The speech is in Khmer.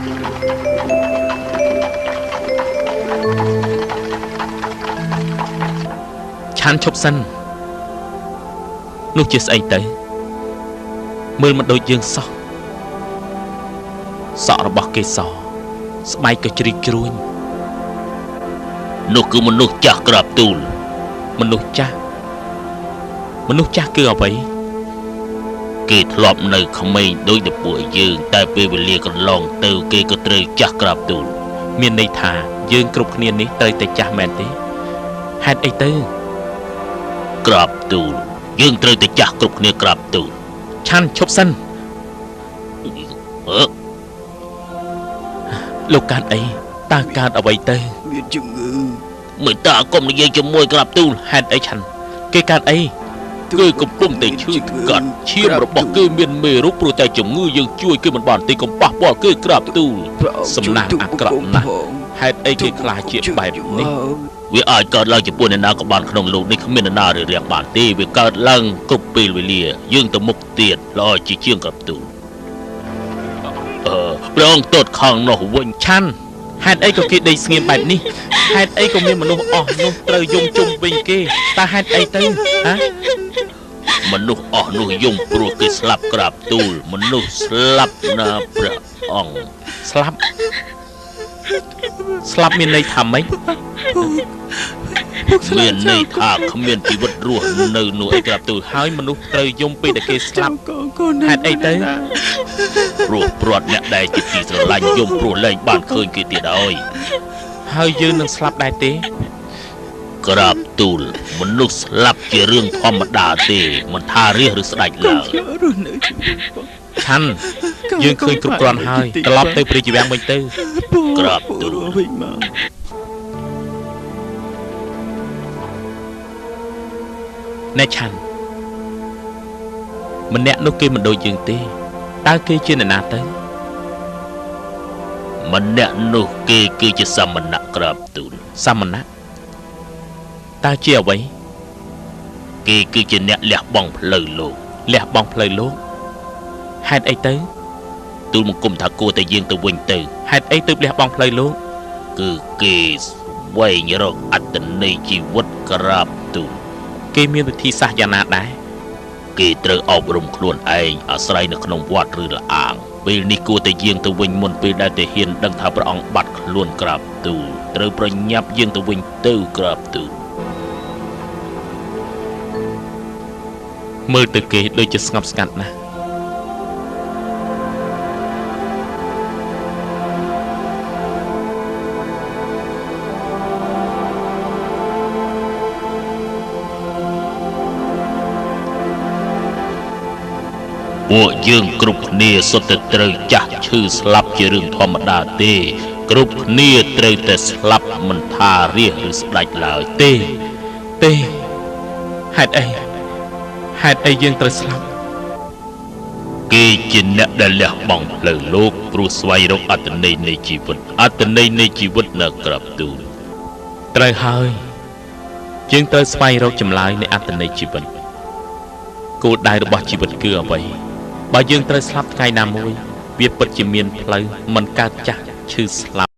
ឆានឈប់សិននោះជាស្អីទៅមើលមិនដូចយើងសោះសក់របស់គេសស្បែកក៏ជ្រីកជ្រួញនោះគឺមនុស្សចាស់ក្រាបទូលមនុស្សចាស់គឺអ្វីគេធ្លាប់នៅក្មេងដូចតែពួកយើងតែពេលវេលាកន្លងទៅគេក៏ត្រូវចាស់ក្រាបទូលមានន័យថាយើងគ្រប់គ្នានេះត្រូវតែចាស់មែនទេហេតុអីទៅក្រាបទូលយើងត្រូវតែចាស់គ្រប់គ្នាក្រាបទូលឆាន់ឈប់សិនលោកកើតអីតើកើតអ្វីទៅមានជំងឺមិនតើកុំនិយាយជាមួយក្រាបទូលហេតុអីឆាន់គេកើតអីគឺកំពុងតែឈឺកាត់ឈាមរបស់គេមានមេរោគព្រោះតែជំងឺយើងជួយគេមិនបានទេកុំប៉ះពាល់គេក្រាបទូលសំណាងអាក្រក់ណាស់ហេតុអីគេខ្លាចជាបែបនេះវាអាចកើតឡើងចំពោះអ្នកណាក៏បានក្នុងលោកនេះគ្មានអ្នកណារារាំងបានទេវាកើតឡើងគ្រប់ពេលវេលាយើងទៅមុខទៀតល្អជាជាងក្រាបទូលព្រះអង្គទតខំនោះវិញឆាន់ហេតុអីក៏គេដេកស្ងៀមបែបនេះហេតុអីក៏មានមនុស្សអស់នោះត្រូវយំជុំវិញគេតើហេតុអីទៅហ៎មនុស្សអស់នោះយំព្រោះគេស្លាប់ក្រាបទូលមនុស្សស្លាប់ណាព្រះអង្គស្លាប់មានន័យថាម៉េចមានន័យថាគ្មានជីវិតរស់នៅនោះអីក្រាបទូលហើយមនុស្សត្រូវយំពេលដែលគេស្លាប់ហេតុអីទៅព្រោះព្រាត់អ្នកដែលជាទីស្រឡាញ់យំព្រោះលែងបានឃើញគេទៀតហើយយើងនឹងស្លាប់ដែរទេក្រាបទូលមនុស្សស្លាប់ជារឿងធម្មតាទេមិនថារាជឬស្ដេចឡើយឆាន់យើងឃើញគ្រប់គ្រាន់ហើយត្រឡប់ទៅព្រះជីវាំងវិញទៅក្រាបទូលវិញមកម្នាក់ឆាន់ម្នាក់នោះគេមិនដូចយើងទេតើគេជាអ្នកណាទៅម្នាក់នោះគេគឺជាសមណៈក្រាបទូលសមណៈតើជាអ្វីគេគឺជាអ្នកលះបង់ផ្លូវលោកហេតុអីទៅទូលមកគុំថាគួរតែយើងទៅវិញទៅហេតុអីទើបលះបង់ផ្លូវលោកគឺគេស្វែងរកអត្តន័យជីវិតក្រាបទូលគេមានវិធីសាស្ត្រយ៉ាងណាដែរគេត្រូវអប់រំខ្លួនឯងអាស្រ័យនៅក្នុងវត្តឬលអាងពេលនេះគួរតែយើងទៅវិញមុនពេលដែលតែហ៊ានដឹងថាព្រះអង្គបាត់ខ្លួនក្រាបទូលត្រូវប្រញាប់យើងទៅវិញទៅក្រាបទូលមើលទៅគេដូចជាស្ងប់ស្ងាត់ណាស់ពួកយើងគ្រប់គ្នាសុទ្ធតែត្រូវចាស់ឈឺស្លាប់ជារឿងធម្មតាទេគ្រប់គ្នាត្រូវតែស្លាប់មិនថារាជឬស្ដេចឡើយទេហេតុអីយើងត្រូវស្លាប់គេជាអ្នកដែលលះបង់ផ្លូវលោកព្រោះស្វែងរកអត្តន័យនៃជីវិតនៅក្រាបទូលត្រូវហើយយើងត្រូវស្វែងរកចម្លើយនៃអត្តន័យជីវិតគោលដៅរបស់ជីវិតគឺអ្វីបើយើងត្រូវស្លាប់ថ្ងៃណាមួយវាពិតជាមានផ្លូវមិនកើតចាស់ឈឺស្លាប់